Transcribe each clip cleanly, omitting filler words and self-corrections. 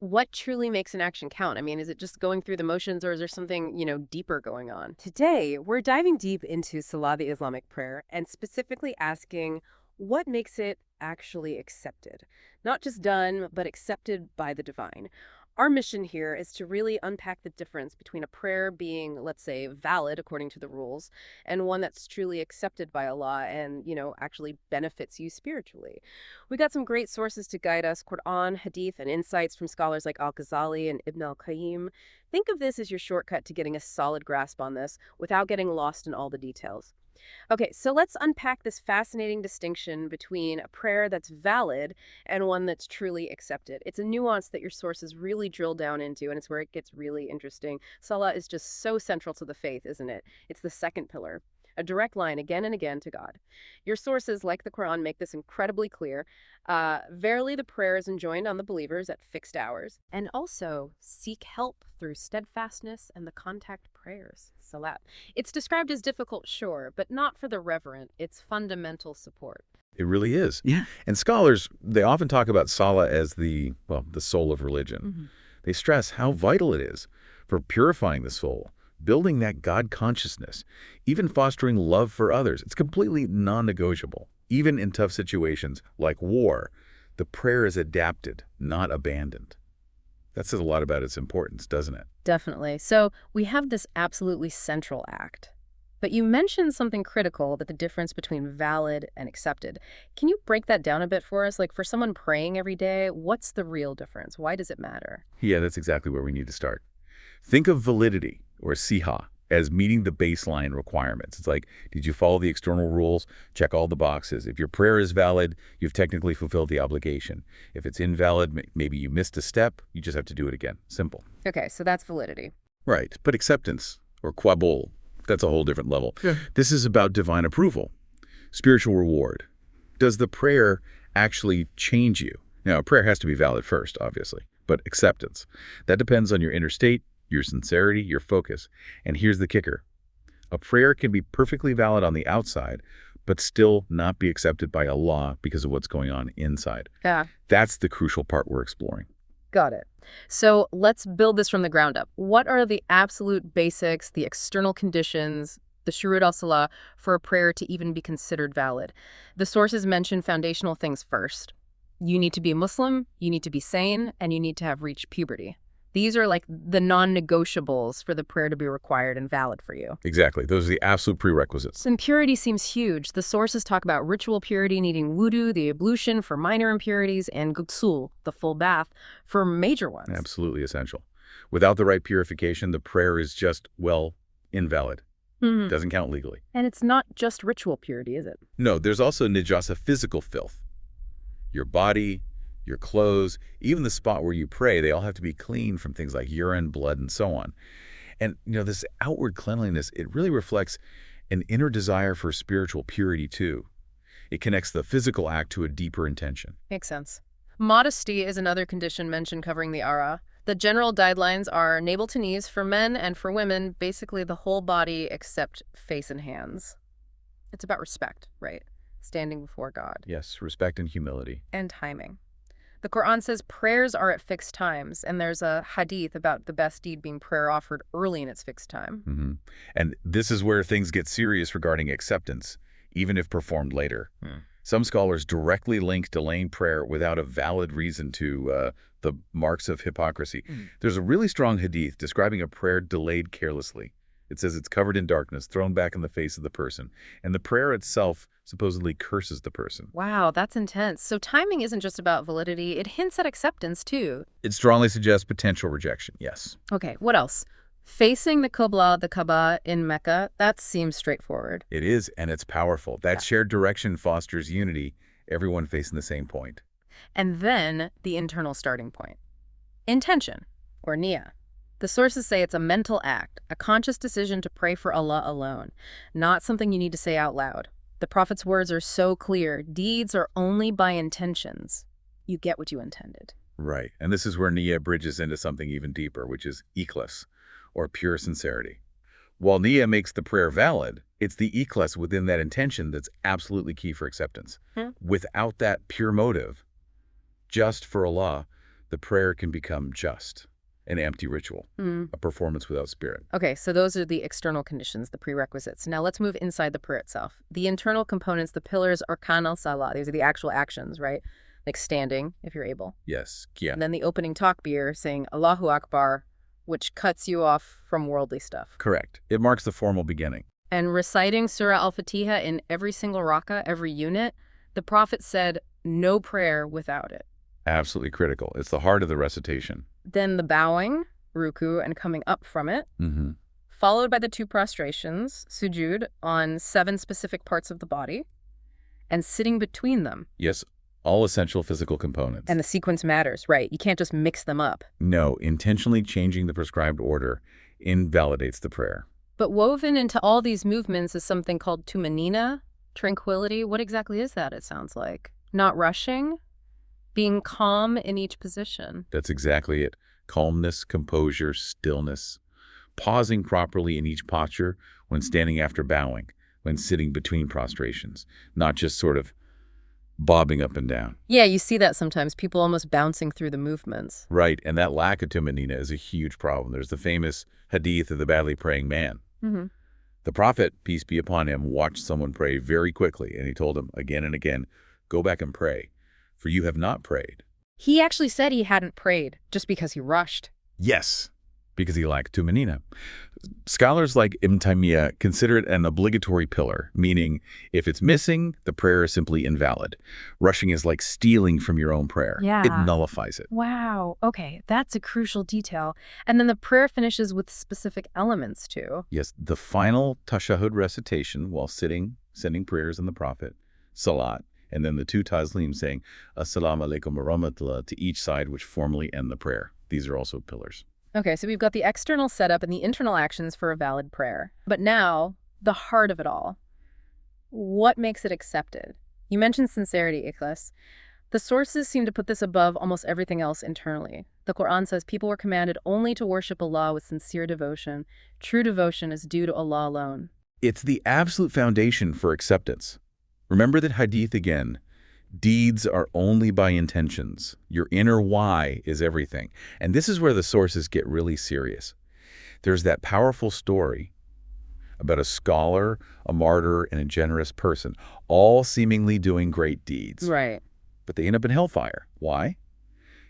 What truly makes an action count? I mean, is it just going through the motions or is there something, deeper going on? Today, we're diving deep into Salah, the Islamic prayer, and specifically asking what makes it actually accepted. Not just done, but accepted by the divine. Our mission here is to really unpack the difference between a prayer being, let's say, valid according to the rules, and one that's truly accepted by Allah and, actually benefits you spiritually. We got some great sources to guide us: Qur'an, Hadith, and insights from scholars like Al-Ghazali and Ibn al-Qayyim. Think of this as your shortcut to getting a solid grasp on this without getting lost in all the details. Okay, so let's unpack this fascinating distinction between a prayer that's valid and one that's truly accepted. It's a nuance that your sources really drill down into, and it's where it gets really interesting. Salah is just so central to the faith, isn't it? It's the second pillar. A direct line again and again to God. Your sources, like the Quran, make this incredibly clear. Verily, the prayer is enjoined on the believers at fixed hours. And also, seek help through steadfastness and the contact prayers. Salat. It's described as difficult, sure, but not for the reverent. It's fundamental support. It really is. Yeah. And scholars, they often talk about Salah as the soul of religion. They stress how vital it is for purifying the soul, building that God consciousness, even fostering love for others. It's completely non-negotiable. Even in tough situations like war, the prayer is adapted, not abandoned. That says a lot about its importance, doesn't it? Definitely. So we have this absolutely central act. But you mentioned something critical, that the difference between valid and accepted. Can you break that down a bit for us? Like, for someone praying every day, what's the real difference? Why does it matter? Yeah, that's exactly where we need to start. Think of validity, or siha, as meeting the baseline requirements. It's like, did you follow the external rules? Check all the boxes. If your prayer is valid, you've technically fulfilled the obligation. If it's invalid, maybe you missed a step, you just have to do it again. Simple. Okay, so that's validity. Right, but acceptance, or qabul, that's a whole different level. Yeah. This is about divine approval, spiritual reward. Does the prayer actually change you? Now, a prayer has to be valid first, obviously, but acceptance, that depends on your inner state, your sincerity, your focus. And here's the kicker. A prayer can be perfectly valid on the outside, but still not be accepted by Allah because of what's going on inside. Yeah. That's the crucial part we're exploring. Got it. So let's build this from the ground up. What are the absolute basics, the external conditions, the shurut al-salah, for a prayer to even be considered valid? The sources mention foundational things first. You need to be Muslim, you need to be sane, and you need to have reached puberty. These are like the non-negotiables for the prayer to be required and valid for you. Exactly. Those are the absolute prerequisites. And purity seems huge. The sources talk about ritual purity needing wudu, the ablution for minor impurities, and ghusl, the full bath, for major ones. Absolutely essential. Without the right purification, the prayer is just, invalid. Doesn't count legally. And it's not just ritual purity, is it? No, there's also nijasa, physical filth. Your body, your clothes, even the spot where you pray, they all have to be clean from things like urine, blood, and so on. And, this outward cleanliness, it really reflects an inner desire for spiritual purity, too. It connects the physical act to a deeper intention. Makes sense. Modesty is another condition mentioned covering the ara. The general guidelines are navel to knees for men, and for women, basically the whole body except face and hands. It's about respect, right? Standing before God. Yes, respect and humility. And timing. The Quran says prayers are at fixed times, and there's a hadith about the best deed being prayer offered early in its fixed time. And this is where things get serious regarding acceptance, even if performed later. Some scholars directly link delaying prayer without a valid reason to the marks of hypocrisy. There's a really strong hadith describing a prayer delayed carelessly. It says it's covered in darkness, thrown back in the face of the person, and the prayer itself supposedly curses the person. Wow, that's intense. So timing isn't just about validity, it hints at acceptance too. It strongly suggests potential rejection, yes. Okay, what else? Facing the Qibla, the Kaaba in Mecca, that seems straightforward. It is, and it's powerful. That shared direction fosters unity, everyone facing the same point. And then the internal starting point. Intention, or niyyah. The sources say it's a mental act, a conscious decision to pray for Allah alone, not something you need to say out loud. The Prophet's words are so clear. Deeds are only by intentions. You get what you intended. Right. And this is where niyyah bridges into something even deeper, which is ikhlas, or pure sincerity. While niyyah makes the prayer valid, it's the ikhlas within that intention that's absolutely key for acceptance. Without that pure motive, just for Allah, the prayer can become just an empty ritual, a performance without spirit. Okay, so those are the external conditions, the prerequisites. Now let's move inside the prayer itself. The internal components, the pillars, arkan al-salah. These are the actual actions, right? Like standing, if you're able. Yes, yeah. And then the opening takbir, saying Allahu Akbar, which cuts you off from worldly stuff. Correct. It marks the formal beginning. And reciting Surah Al-Fatiha in every single rak'ah, every unit, the Prophet said, no prayer without it. Absolutely critical. It's the heart of the recitation. Then the bowing, ruku, and coming up from it, Mm-hmm. followed by the 2 prostrations, sujud, on 7 specific parts of the body, and sitting between them. Yes, all essential physical components. And the sequence matters, right? You can't just mix them up. No, intentionally changing the prescribed order invalidates the prayer. But woven into all these movements is something called tumanina, tranquility. What exactly is that, it sounds like? Not rushing? Being calm in each position. That's exactly it. Calmness, composure, stillness. Pausing properly in each posture when standing after bowing, when sitting between prostrations, not just sort of bobbing up and down. Yeah, you see that sometimes, people almost bouncing through the movements. Right, and that lack of tumanina is a huge problem. There's the famous hadith of the badly praying man. Mm-hmm. The Prophet, peace be upon him, watched someone pray very quickly, and he told him again and again, go back and pray, for you have not prayed. He actually said he hadn't prayed just because he rushed. Yes, because he lacked tumanina. Scholars like Ibn Taymiyyah consider it an obligatory pillar, meaning if it's missing, the prayer is simply invalid. Rushing is like stealing from your own prayer. Yeah. It nullifies it. Wow, okay, that's a crucial detail. And then the prayer finishes with specific elements too. Yes, the final tashahhud recitation while sending prayers in the Prophet, Salat, and then the 2 taslim saying, Assalamu alaikum wa rahmatullah to each side, which formally end the prayer. These are also pillars. Okay, so we've got the external setup and the internal actions for a valid prayer. But now, the heart of it all. What makes it accepted? You mentioned sincerity, Ikhlas. The sources seem to put this above almost everything else internally. The Qur'an says people were commanded only to worship Allah with sincere devotion. True devotion is due to Allah alone. It's the absolute foundation for acceptance. Remember that hadith again. Deeds are only by intentions. Your inner why is everything. And this is where the sources get really serious. There's that powerful story about a scholar, a martyr, and a generous person, all seemingly doing great deeds. Right. But they end up in hellfire. Why?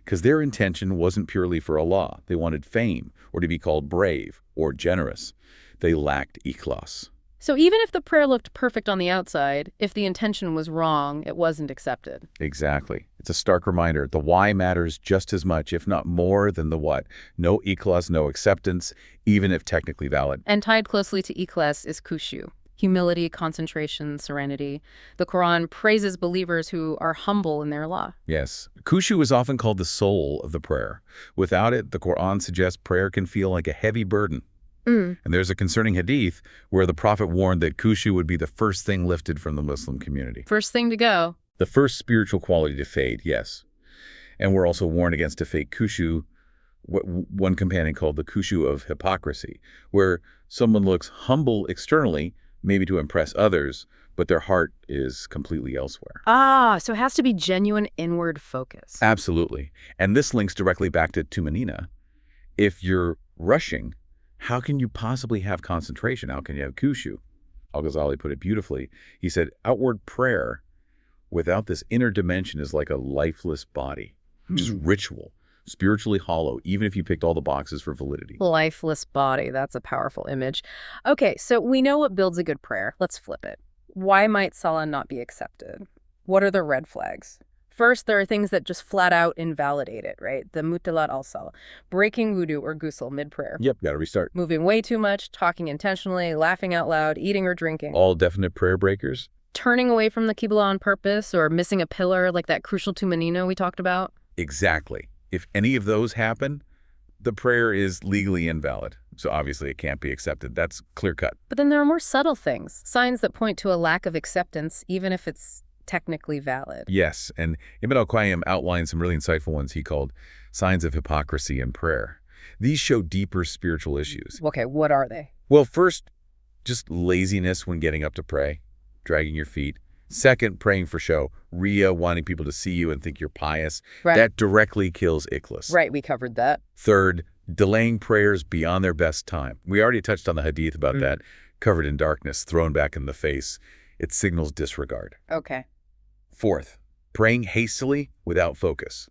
Because their intention wasn't purely for Allah. They wanted fame, or to be called brave, or generous. They lacked ikhlas. So even if the prayer looked perfect on the outside, if the intention was wrong, it wasn't accepted. Exactly. It's a stark reminder. The why matters just as much, if not more, than the what. No ikhlas, no acceptance, even if technically valid. And tied closely to ikhlas is khushu. Humility, concentration, serenity. The Qur'an praises believers who are humble in their law. Yes. Khushu is often called the soul of the prayer. Without it, the Qur'an suggests prayer can feel like a heavy burden. And there's a concerning hadith where the Prophet warned that khushu would be the first thing lifted from the Muslim community. First thing to go. The first spiritual quality to fade, yes. And we're also warned against a fake khushu, what one companion called the khushu of hypocrisy, where someone looks humble externally, maybe to impress others, but their heart is completely elsewhere. Ah, so it has to be genuine inward focus. Absolutely. And this links directly back to tumanina. If you're rushing, how can you possibly have concentration? How can you have khushu? Al-Ghazali put it beautifully. He said, outward prayer without this inner dimension is like a lifeless body, just ritual, spiritually hollow, even if you picked all the boxes for validity. Lifeless body, that's a powerful image. Okay, so we know what builds a good prayer. Let's flip it. Why might Salah not be accepted? What are the red flags? First, there are things that just flat out invalidate it, right? The mutilat al-salah, breaking wudu or ghusl mid-prayer. Yep, got to restart. Moving way too much, talking intentionally, laughing out loud, eating or drinking. All definite prayer breakers? Turning away from the qibla on purpose or missing a pillar like that crucial tumanina we talked about. Exactly. If any of those happen, the prayer is legally invalid. So obviously it can't be accepted. That's clear cut. But then there are more subtle things, signs that point to a lack of acceptance, even if it's technically valid. Yes, and Ibn al-Qayyim outlined some really insightful ones he called signs of hypocrisy in prayer. These show deeper spiritual issues. Okay, what are they? Well, first, just laziness when getting up to pray, dragging your feet, Second, praying for show. Riyah, wanting people to see you and think you're pious. Right. That directly kills ikhlas. Right, we covered that. Third, delaying prayers beyond their best time. We already touched on the hadith about that. Covered in darkness, thrown back in the face. It signals disregard. Okay. Fourth, praying hastily without focus.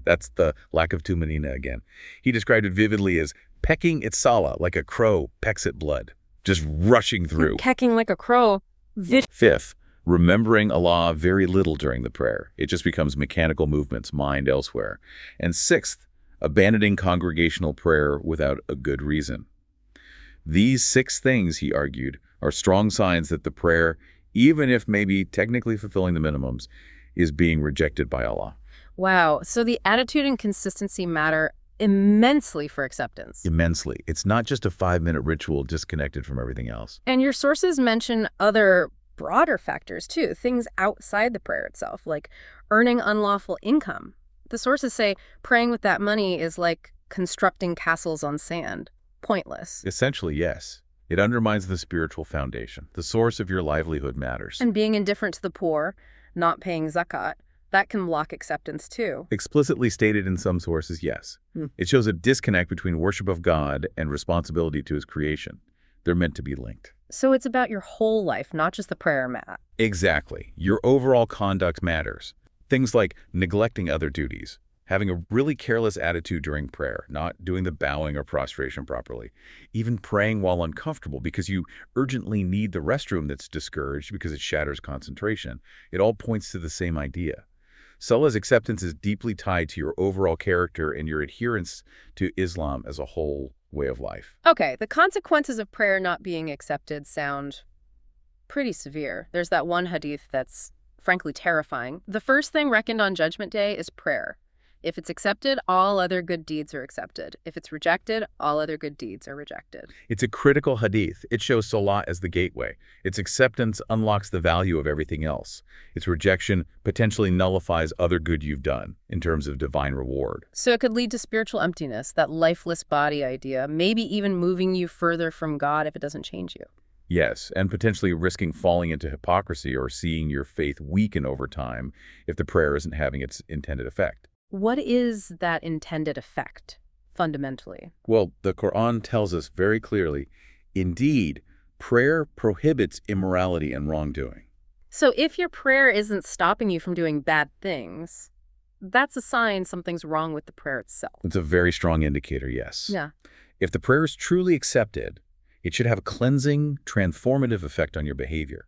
That's the lack of tumanina again. He described it vividly as pecking at Salah like a crow pecks at blood, just rushing through. Pecking like a crow. Fifth, remembering Allah very little during the prayer. It just becomes mechanical movements, mind elsewhere. And sixth, abandoning congregational prayer without a good reason. These 6 things, he argued, are strong signs that the prayer, even if maybe technically fulfilling the minimums, is being rejected by Allah. Wow. So the attitude and consistency matter immensely for acceptance. Immensely. It's not just a 5-minute ritual disconnected from everything else. And your sources mention other broader factors too, things outside the prayer itself, like earning unlawful income. The sources say praying with that money is like constructing castles on sand. Pointless. Essentially, yes. It undermines the spiritual foundation. The source of your livelihood matters. And being indifferent to the poor, not paying zakat, that can block acceptance too. Explicitly stated in some sources, yes. It shows a disconnect between worship of God and responsibility to his creation. They're meant to be linked. So it's about your whole life, not just the prayer mat. Exactly. Your overall conduct matters. Things like neglecting other duties, having a really careless attitude during prayer, not doing the bowing or prostration properly, even praying while uncomfortable because you urgently need the restroom that's discouraged because it shatters concentration. It all points to the same idea. Salah's acceptance is deeply tied to your overall character and your adherence to Islam as a whole way of life. Okay, the consequences of prayer not being accepted sound pretty severe. There's that one hadith that's frankly terrifying. The first thing reckoned on Judgment Day is prayer. If it's accepted, all other good deeds are accepted. If it's rejected, all other good deeds are rejected. It's a critical hadith. It shows Salah as the gateway. Its acceptance unlocks the value of everything else. Its rejection potentially nullifies other good you've done in terms of divine reward. So it could lead to spiritual emptiness, that lifeless body idea, maybe even moving you further from God if it doesn't change you. Yes, and potentially risking falling into hypocrisy or seeing your faith weaken over time if the prayer isn't having its intended effect. What is that intended effect, fundamentally? Well, the Qur'an tells us very clearly, indeed, prayer prohibits immorality and wrongdoing. So if your prayer isn't stopping you from doing bad things, that's a sign something's wrong with the prayer itself. It's a very strong indicator, yes. Yeah. If the prayer is truly accepted, it should have a cleansing, transformative effect on your behavior.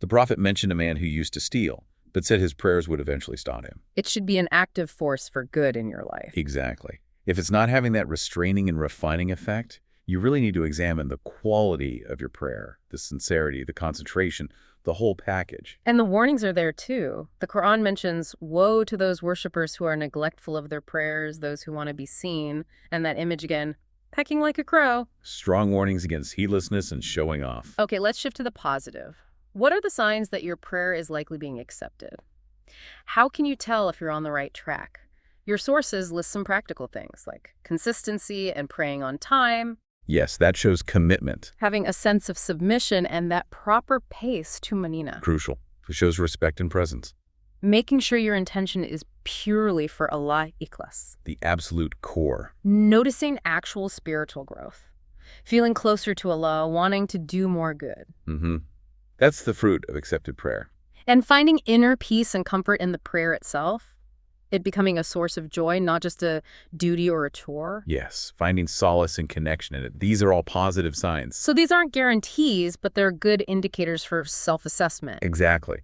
The Prophet mentioned a man who used to steal, but said his prayers would eventually stop him. It should be an active force for good in your life. Exactly. If it's not having that restraining and refining effect, you really need to examine the quality of your prayer, the sincerity, the concentration, the whole package. And the warnings are there too. The Qur'an mentions, woe to those worshipers who are neglectful of their prayers, those who want to be seen, and that image again, pecking like a crow. Strong warnings against heedlessness and showing off. Okay, let's shift to the positive. What are the signs that your prayer is likely being accepted? How can you tell if you're on the right track? Your sources list some practical things like consistency and praying on time. Yes, that shows commitment. Having a sense of submission and that proper pace to manina. Crucial. It shows respect and presence. Making sure your intention is purely for Allah ikhlas. The absolute core. Noticing actual spiritual growth. Feeling closer to Allah, wanting to do more good. That's the fruit of accepted prayer. And finding inner peace and comfort in the prayer itself. It becoming a source of joy, not just a duty or a chore. Yes, finding solace and connection in it. These are all positive signs. So these aren't guarantees, but they're good indicators for self-assessment. Exactly.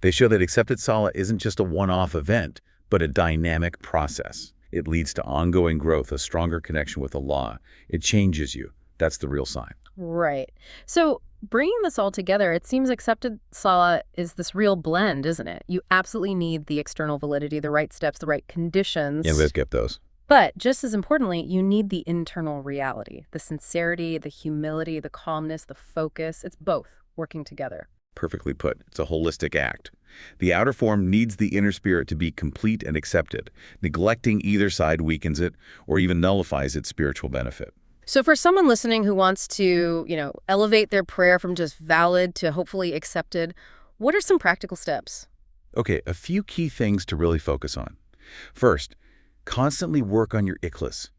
They show that accepted Salah isn't just a one-off event, but a dynamic process. It leads to ongoing growth, a stronger connection with Allah. It changes you. That's the real sign. Right. So bringing this all together, it seems accepted Salah is this real blend, isn't it? You absolutely need the external validity, the right steps, the right conditions. Yeah, let's get those. But just as importantly, you need the internal reality, the sincerity, the humility, the calmness, the focus. It's both working together. Perfectly put. It's a holistic act. The outer form needs the inner spirit to be complete and accepted. Neglecting either side weakens it or even nullifies its spiritual benefit. So for someone listening who wants to, elevate their prayer from just valid to hopefully accepted, What are some practical steps? Okay, a few key things to really focus on. First, constantly work on your ikhlas.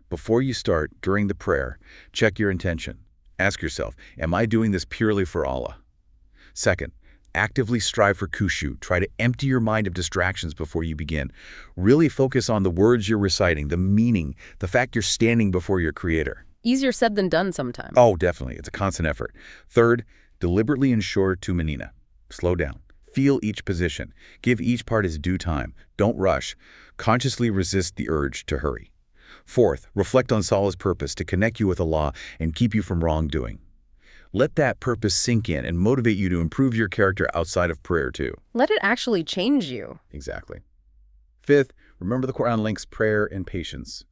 Before you start, during the prayer, check your intention. Ask yourself, am I doing this purely for Allah? Second, actively strive for khushu. Try to empty your mind of distractions before you begin. Really focus on the words you're reciting, the meaning, the fact you're standing before your Creator. Easier said than done sometimes. Oh, definitely. It's a constant effort. Third, deliberately ensure tumanina. Slow down. Feel each position. Give each part its due time. Don't rush. Consciously resist the urge to hurry. Fourth, reflect on Salah's purpose to connect you with Allah and keep you from wrongdoing. Let that purpose sink in and motivate you to improve your character outside of prayer too. Let it actually change you. Exactly. Fifth, remember the Qur'an links prayer and patience,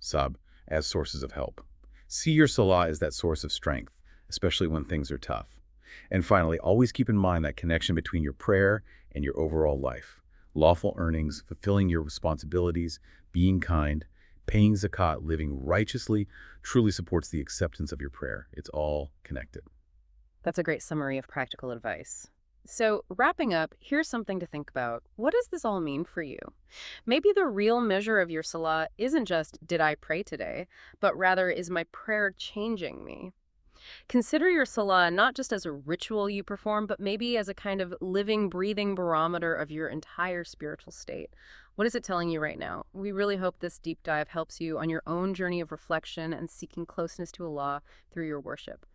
as sources of help. See your Salah as that source of strength, especially when things are tough. And finally, always keep in mind that connection between your prayer and your overall life. Lawful earnings, fulfilling your responsibilities, being kind, paying zakat, living righteously, truly supports the acceptance of your prayer. It's all connected. That's a great summary of practical advice. So, wrapping up, here's something to think about. What does this all mean for you? Maybe the real measure of your Salah isn't just, did I pray today, but rather, is my prayer changing me? Consider your Salah not just as a ritual you perform, but maybe as a kind of living, breathing barometer of your entire spiritual state. What is it telling you right now? We really hope this deep dive helps you on your own journey of reflection and seeking closeness to Allah through your worship.